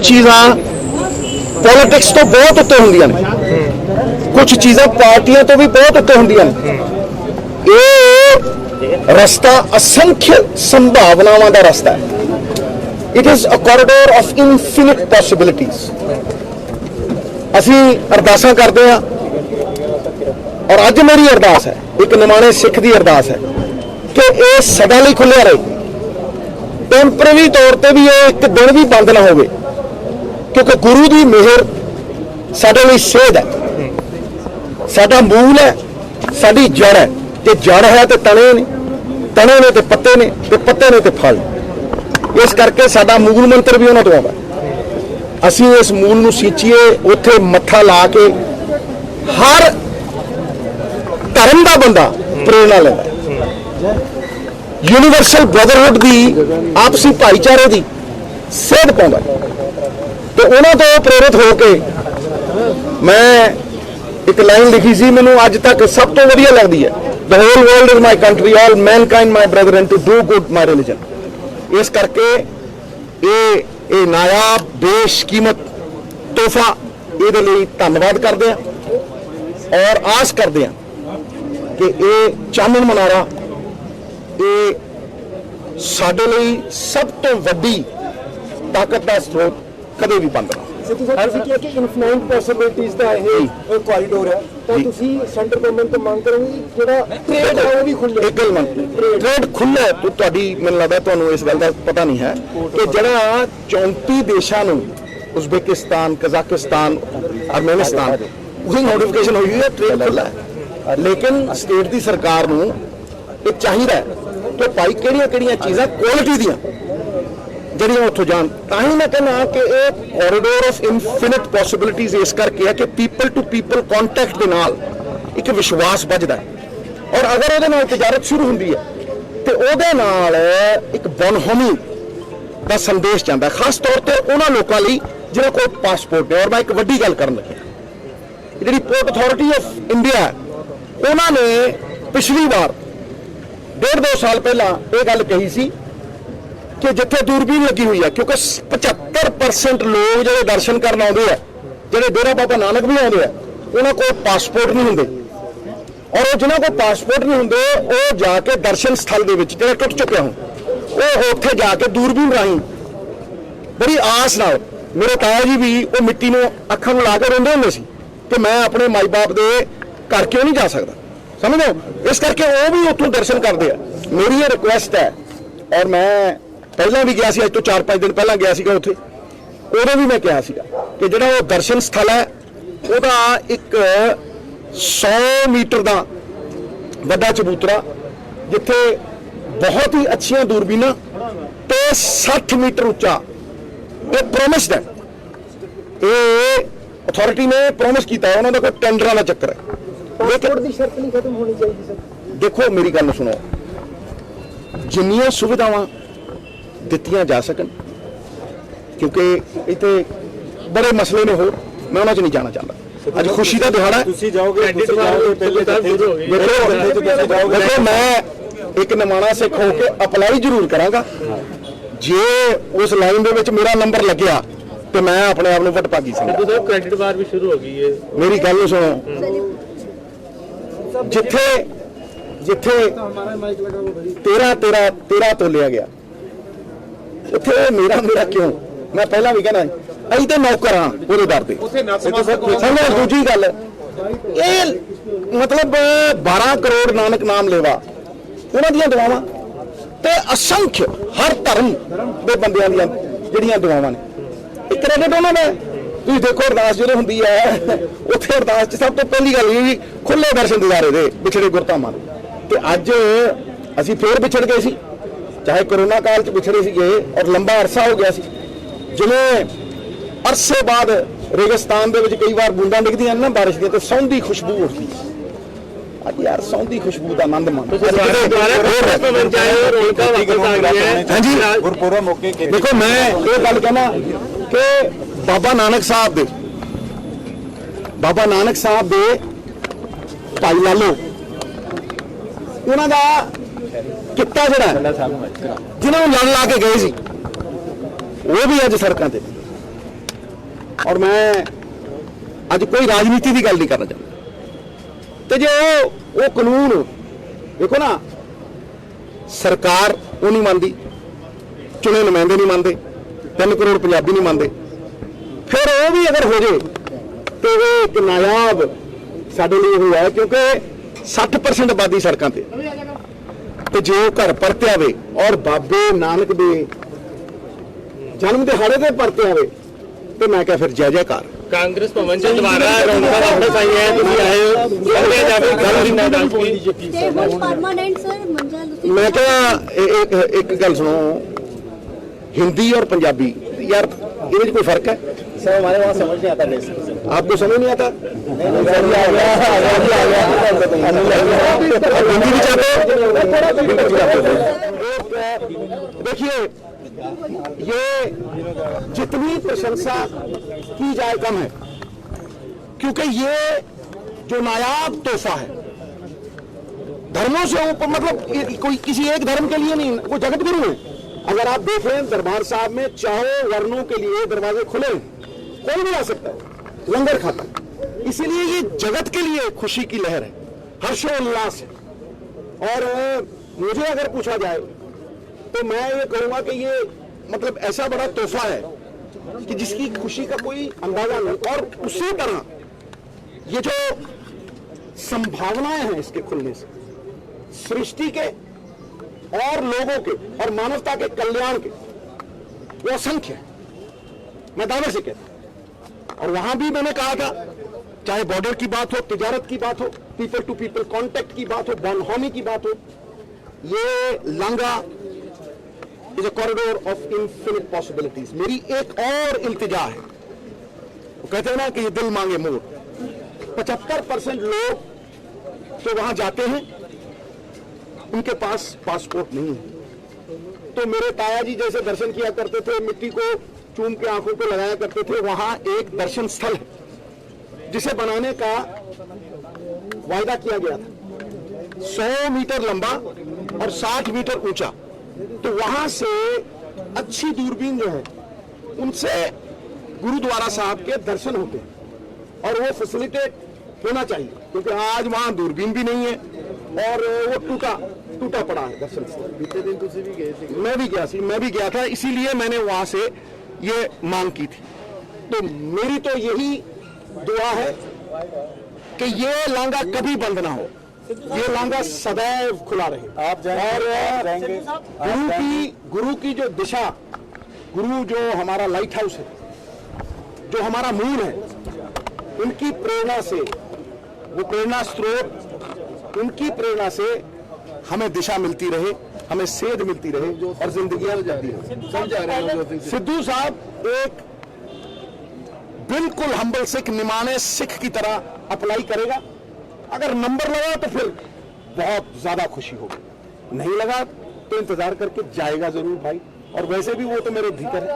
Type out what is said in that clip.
चीज़ां पॉलिटिक्स तो बहुत उत्ते होंदियां ने, कुछ चीज़ां पार्टियां तो भी बहुत उत्ते होंदियां ने। ये रास्ता असंख्य संभावनावां दा रास्ता है। It is a corridor of infinite possibilities. असीं अरदासां करदे हां और अज मेरी अरदास है, एक निमाणे सिख की अरदास है कि यह सदा लई खुलिया रहे। टैंपरेरी तौर पर भी ये एक दिन भी बंद ना होवे, क्योंकि गुरु की मेहर साडे लई सेध है, साडा मूल है, साडी जड़ है। जे जड़ है तो तने ने, तने ने तो पत्ते ने, ते पत्ते ने तो फल। इस करके साडा मूल मंत्र भी उन्हां तों आउंदा। असीं इस मूल नूं सींचीए, उत्थे मत्था ला के हर धर्म का बंदा प्रेरणा लेंदा। यूनीवर्सल ब्रदरहुड की आपसी भाईचारे की सेध पाउंदा। तो उन्हां तो प्रेरित होके मैं एक लाइन लिखी सी, मैनूं अज तक सब तो वधिया लगदी है, the whole world is my country, all mankind my brother and to do good my religion. इस करके ये नायाब बेशकीमत तोहफा ये लई धन्नवाद करते हैं और आस करते हैं कि ये चानन मनारा ये साडे लई सब तो वड्डी ताकत का स्रोत कदे भी बंद ना। इनफिनाइट पॉसिबिलिटीज का यह कॉरीडोर है, तो तुसी सेंटर गवर्नमेंट तो मांग करोगे जेड़ा ट्रेड है वो भी खुले। एक गल ट्रेड खुला है तो तुहाडी मैनूं लगदा तुहानूं इस गल दा पता नहीं है कि जिहड़ा 34 देशां नूं उज़बेकिस्तान, कजाकिस्तान, अरमेनिस्तान उसकी नोटिफिकेशन हुई है, ट्रेड खुला है। लेकिन स्टेट की सरकार नूं ये चाहिए कि भाई किहड़ियां चीज़ां क्वालिटी दियां ਜਿਹੜੀਆਂ ਉੱਥੋਂ ਜਾਣ। ਤਾਂ ਹੀ ਮੈਂ ਕਹਿੰਦਾ ਕਿ ਇਹ ਕੌਰੀਡੋਰ ਆਫ ਇਨਫਿਨਿਟ ਪੋਸੀਬਿਲਿਟੀਜ਼ ਇਸ ਕਰਕੇ ਹੈ ਕਿ ਪੀਪਲ ਟੂ ਪੀਪਲ ਕੰਟੈਕਟ ਦੇ ਨਾਲ ਇੱਕ ਵਿਸ਼ਵਾਸ ਵੱਜਦਾ ਔਰ ਅਗਰ ਉਹਦੇ ਨਾਲ ਤਜਾਰਤ ਸ਼ੁਰੂ ਹੁੰਦੀ ਹੈ ਤੇ ਉਹਦੇ ਨਾਲ ਇੱਕ ਬਨਹਮੀ ਦਾ ਸੰਦੇਸ਼ ਜਾਂਦਾ, ਖਾਸ ਤੌਰ ਤੇ ਉਹਨਾਂ ਲੋਕਾਂ ਲਈ ਜਿਹਨਾਂ ਕੋਲ ਪਾਸਪੋਰਟ ਹੈ। ਔਰ ਮੈਂ ਇੱਕ ਵੱਡੀ ਗੱਲ ਕਰਨ ਲੱਗਿਆ, ਜਿਹੜੀ ਪੋਰਟ ਅਥਾਰਟੀ ਆਫ ਇੰਡੀਆ ਉਹਨਾਂ ਨੇ ਪਿਛਲੀ ਵਾਰ 1.5-2 ਸਾਲ ਪਹਿਲਾਂ ਇਹ ਗੱਲ ਕਹੀ ਸੀ कि जिथे दूरबीन लगी हुई है, क्योंकि 75% लोग जो दर्शन करने आते हैं, जो डेरा बाबा नानक भी आते हैं, उन्होंने कोई पासपोर्ट नहीं होंगे और जिन्होंने कोई पासपोर्ट नहीं होंगे वो जाके दर्शन स्थल के जो टुट चुके हों वो उत्थे जाके दूरबीन राही बड़ी आस नाल, मेरे ताया जी भी वो मिट्टी में अखां ला के रोंदे होंदे सी कि मैं अपने माई बाप के घर क्यों नहीं जा सकता, समझ लो। इस करके वो भी उत्थों दर्शन करते हैं। मेरी ये रिक्वेस्ट है और मैं पहला भी गया सी, अज तो 4-5 दिन पहला गया सीगा उत्थे, उदों भी मैं कहा सीगा कि जिहड़ा वो दर्शन स्थल है उहदा एक 100 मीटर का वड्डा चबूतरा जिथे बहुत ही अच्छियां दूरबीनां ते 60 मीटर उच्चा ये प्रोमिस्ड है। ये अथॉरिटी ने प्रोमिस किया है, उन्होंने कोई टेंडर का चक्कर है। पासपोर्ट की शर्त नहीं खत्म होनी चाहिए सर। देखो मेरी गल सुनो, जिन्नियां सुविधावां दित्तियां जा सकन, क्योंकि इतने बड़े मसले ने हो, मैं उन्हां च नहीं जाना चाहता। अज खुशी का दिहाड़ा है। देखो मैं एक निमाणा सिख होकर अपलाई जरूर करांगा, जे उस लाइन दे विच मेरा नंबर लग्या तो मैं अपने आप को वटभागी समझां। क्रेडिट बार भी शुरू हो गई है। मेरी गल सुनो, जिथे जिथे 13 तोलिया गया उत्थे मेरा मेरा क्यों, मैं पहला भी कहना अं तो नौकर हाँ वो दर से। दूजी गल ये मतलब 12 करोड़ नानक नाम लेवा उन्होंने दियां दुआवां ते असंख्य हर धर्म के बंदियां दियां जिहड़ियां दुआवां ने एक क्रेडिट उन्होंने। तुसीं देखो अरदास जो होंदी है उत्थे अरदास सब तो पहली गल ये खुले दर्शन दिदारे दे बिछड़े गुरधामां ते अज असीं फिर बिछड़ गए सी, चाहे कोरोना काल च बिछड़े सीगे और लंबा अरसा हो गया सी। जिवें अरसे बाद रेगिस्तान दे विच कई बार बूंदां डिगदियां ना बारिश दी तो सौंधी खुशबू उठदी, अज यार सौंधी खुशबू का आनंद मान। देखो मैं ये गल कहना कि बाबा नानक साहब दे भाई लालो उन्हों का किता जिन्होंने लड़ ला के गए सी वो भी अज सड़कों से ਔਰ ਮੈਂ ਅੱਜ ਕੋਈ ਰਾਜਨੀਤੀ ਦੀ ਗੱਲ ਨਹੀਂ ਕਰਨਾ ਚਾਹੁੰਦਾ। ਤੇ ਜੇ ਉਹ ਕਾਨੂੰਨ ਦੇਖੋ ਨਾ, ਸਰਕਾਰ ਉਹ ਨਹੀਂ ਮੰਨਦੀ, ਚੁਣੇ ਨੁਮਾਇੰਦੇ ਨਹੀਂ ਮੰਨਦੇ, 3 ਕਰੋੜ ਪੰਜਾਬੀ ਨਹੀਂ ਮੰਨਦੇ, ਫਿਰ ਉਹ ਵੀ ਅਗਰ ਹੋ ਜੇ ਤੇ ਇਹ ਇੱਕ ਨਾਯਾਬ ਸਾਡੇ ਲਈ ਉਹ ਹੈ, ਕਿਉਂਕਿ 60% ਆਬਾਦੀ ਸੜਕਾਂ ਤੇ ਜੇ ਉਹ ਘਰ ਪਰਤਿਆ ਵੇ ਔਰ ਬਾਬੇ ਨਾਨਕ ਦੇ ਜਨਮ ਦਿਹਾੜੇ ਤੇ ਪਰਤਿਆ ਵੇ ਤੇ ਮੈਂ ਕਿਹਾ ਫਿਰ ਜੈ ਜੈਕਾਰ। ਕਾਂਗਰਸ ਭਵਨ ਚ ਦੁਬਾਰਾ ਰੌਣਕਾਂ ਵਾਪਸ ਆਈਆਂ ਹੈ, ਤੁਸੀਂ ਆਏ ਹੋ ਕਹਿੰਦੇ ਜਾਵੇ ਗੱਲ परमानेंट सर मंजा लुसी मैं क्या एक गल सुनो, हिंदी और पंजाबी यार ये कोई फर्क है? सर हमारे वहाँ समझ नहीं आता लेसन। आपको समझ नहीं आता? हिंदी भी चाहते हो? देखिए, ये जितनी प्रशंसा की जाए कम है, क्योंकि ये जो नायाब तोहफा है धर्मों से ऊपर, मतलब कोई किसी एक धर्म के लिए नहीं, वो जगत गुरु है। अगर आप देखें दरबार साहब में चारों वर्णों के लिए दरवाजे खुले, कोई भी आ सकता है, लंगर खाता है, इसीलिए ये जगत के लिए खुशी की लहर है, हर्षोल्लास है। और मुझे अगर पूछा जाए तो मैं ये कहूंगा कि ये मतलब ऐसा बड़ा तोहफा है कि जिसकी खुशी का कोई अंदाजा नहीं। और उसी तरह ये जो संभावनाएं हैं इसके खुलने से, सृष्टि के और लोगों के और मानवता के कल्याण के, वो असंख्य है, मैं दावे से कहता हूं। और वहां भी मैंने कहा था, चाहे बॉर्डर की बात हो, तिजारत की बात हो, पीपल टू पीपल कांटेक्ट की बात हो, बनहोनी की बात हो, ये लांगा is a corridor of infinite possibilities. मेरी एक और इल्तिजा है, वो कहते हैं ना कि ये दिल मांगे मोर। 75% लोग तो वहां जाते हैं, उनके पास पासपोर्ट नहीं है। तो मेरे ताया जी जैसे दर्शन किया करते थे, मिट्टी को चूम के आंखों पे लगाया करते थे, वहां एक दर्शन स्थल है जिसे बनाने का वायदा किया गया था, 100 मीटर लंबा और 60 मीटर ऊंचा। तो वहां से अच्छी दूरबीन जो है उनसे गुरुद्वारा साहब के दर्शन होते हैं, और वो फैसिलिटेट होना चाहिए, क्योंकि आज वहां दूरबीन भी नहीं है और वो टूटा पड़ा है दर्शन स्थल। बीते दिन तुसी भी गए थे? मैं भी गया था, इसीलिए मैंने वहां से ये मांग की थी। तो मेरी तो यही दुआ है कि ये लांगा कभी बंद ना हो, ये लांगा सदैव खुला रहे। आप जाएंगे? और गुरु की जो दिशा, गुरु जो हमारा लाइट हाउस है, जो हमारा मूल है, उनकी प्रेरणा से, वो प्रेरणा स्रोत, उनकी प्रेरणा से हमें दिशा मिलती रहे, हमें सेध मिलती रहे और जिंदगियां जाती रहे। सिद्धू साहब एक बिल्कुल हम्बल सिख, निमाने सिख की तरह अप्लाई करेगा। अगर नंबर लगा तो फिर बहुत ज्यादा खुशी होगी, नहीं लगा तो इंतजार करके जाएगा जरूर भाई। और वैसे भी वो तो मेरे भीतर है।